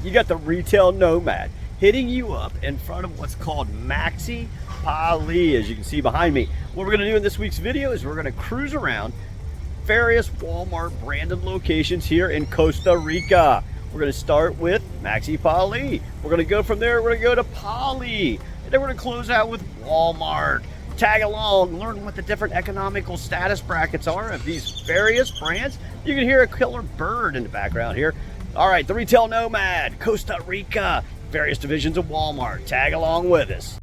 you got the retail nomad hitting you up in front of what's called Maxi Pali, as you can see behind me. What we're gonna do in this week's video is we're gonna cruise around various Walmart branded locations here in Costa Rica. We're gonna start with Maxi Pali. We're gonna go from there, we're gonna go to Pali. And then we're gonna close out with Walmart. Tag along, learn what the different economical status brackets are of these various brands. You can hear a killer bird in the background here. All right, the retail nomad, Costa Rica, various divisions of Walmart. Tag along with us.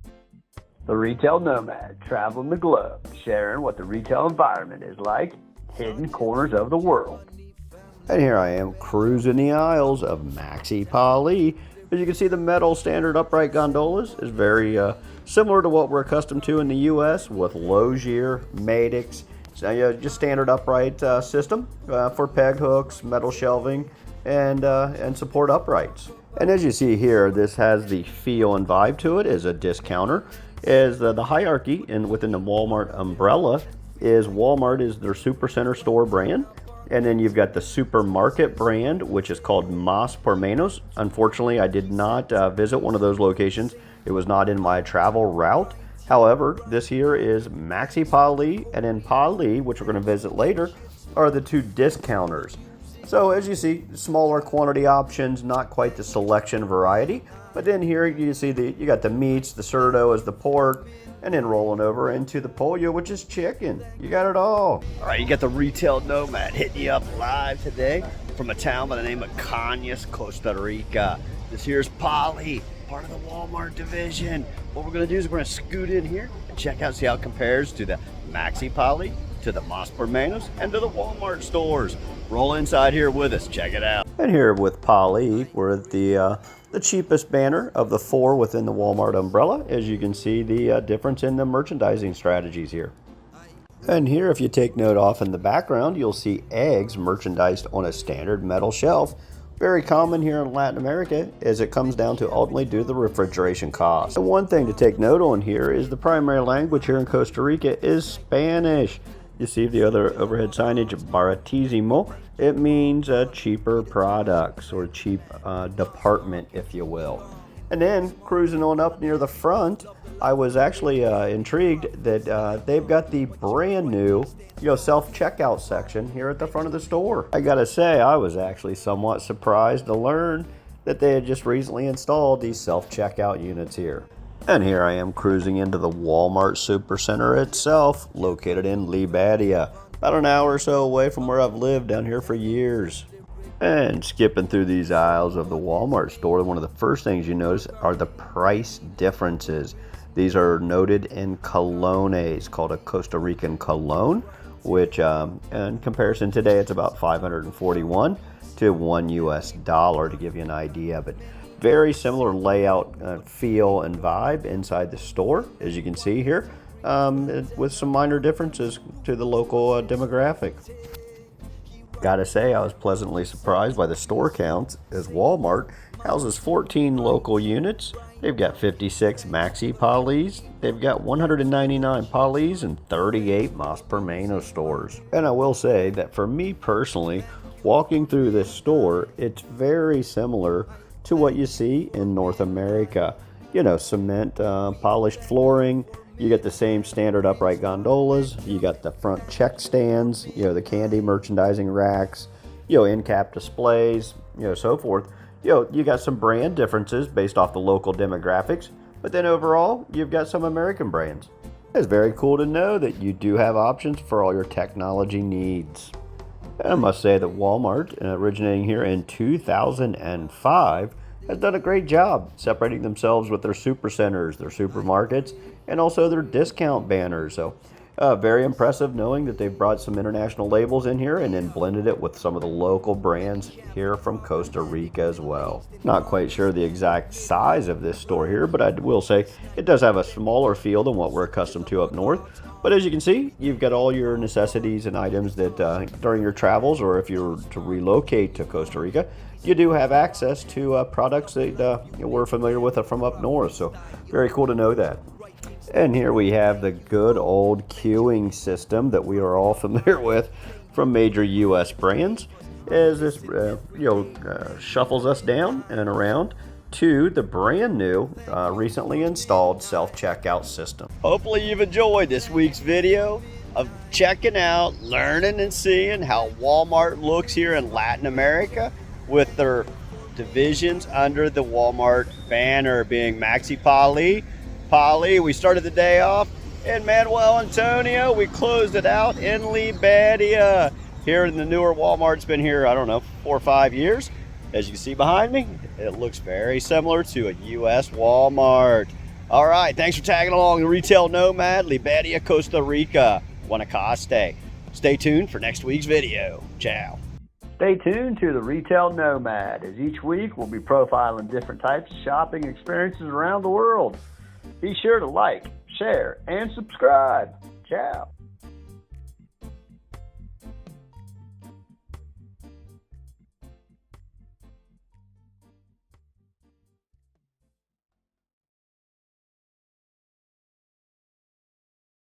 The retail nomad, traveling the globe, sharing what the retail environment is like, hidden corners of the world. And here I am cruising the aisles of Maxi Pali. As you can see, the metal standard upright gondolas is very similar to what we're accustomed to in the U.S. with Logier, Madix, just standard upright system for peg hooks, metal shelving, and support uprights. And as you see here, this has the feel and vibe to it as a discounter. As the hierarchy within the Walmart umbrella is Walmart is their Supercenter store brand. And then you've got the supermarket brand, which is called Más por Menos. Unfortunately, I did not visit one of those locations. It was not in my travel route. However, this here is Maxi Pali and then Pali, which we're going to visit later, are the two discounters. So as you see, smaller quantity options, not quite the selection variety. But then here you see you got the meats, the cerdo as the pork, and then rolling over into the pollo, which is chicken. You got it all. All right, you got the retail nomad hitting you up live today from a town by the name of Cañas, Costa Rica. This here's Pali, part of the Walmart division. What we're gonna do is we're gonna scoot in here and check out, see how it compares to the Maxi Pali, to the Más por Menos, and to the Walmart stores. Roll inside here with us, check it out. And here with Pali, we're at the cheapest banner of the four within the Walmart umbrella. As you can see, the difference in the merchandising strategies here. And here, if you take note off in the background, you'll see eggs merchandised on a standard metal shelf. Very common here in Latin America, as it comes down to ultimately due to the refrigeration cost. The one thing to take note on here is the primary language here in Costa Rica is Spanish. You see the other overhead signage, baratísimo. It means cheaper products or cheap department, if you will. And then cruising on up near the front, I was actually intrigued that they've got the brand new self-checkout section here at the front of the store. I gotta say, I was actually somewhat surprised to learn that they had just recently installed these self-checkout units here. And here I am cruising into the Walmart Supercenter itself, located in Liberia, about an hour or so away from where I've lived down here for years. And skipping through these aisles of the Walmart store, one of the first things you notice are the price differences. These are noted in colones, called a Costa Rican cologne, which in comparison today, it's about $541 to $1 US to give you an idea of it. Very similar layout, feel, and vibe inside the store, as you can see here, with some minor differences to the local demographic. Gotta say, I was pleasantly surprised by the store counts, as Walmart houses 14 local units. They've got 56 Maxi Palis, they've got 199 Palis, and 38 Más por Menos stores. And I will say that for me personally, walking through this store, it's very similar to what you see in North America. Cement polished flooring. You get the same standard upright gondolas. You got the front check stands, the candy merchandising racks, end cap displays, so forth. You got some brand differences based off the local demographics, but then overall, you've got some American brands. It's very cool to know that you do have options for all your technology needs. And I must say that Walmart, originating here in 2005, has done a great job separating themselves with their supercenters, their supermarkets, and also their discount banners. So very impressive knowing that they've brought some international labels in here and then blended it with some of the local brands here from Costa Rica as well. Not quite sure the exact size of this store here, but I will say it does have a smaller feel than what we're accustomed to up north. But as you can see, you've got all your necessities and items that during your travels, or if you were to relocate to Costa Rica, you do have access to products that we're familiar with from up north. So very cool to know that. And here we have the good old queuing system that we are all familiar with from major U.S. brands. as this shuffles us down and around to the brand new, recently installed self-checkout system. Hopefully you've enjoyed this week's video of checking out, learning, and seeing how Walmart looks here in Latin America with their divisions under the Walmart banner being Maxi Pali Pali. We started the day off in Manuel Antonio. We closed it out in Liberia. Here in the newer Walmart, it's been here, I don't know, 4 or 5 years. As you can see behind me, it looks very similar to a U.S. Walmart. All right, thanks for tagging along the Retail Nomad, Liberia, Costa Rica, Guanacaste. Stay tuned for next week's video. Ciao. Stay tuned to the Retail Nomad, as each week we'll be profiling different types of shopping experiences around the world. Be sure to like, share, and subscribe. Ciao.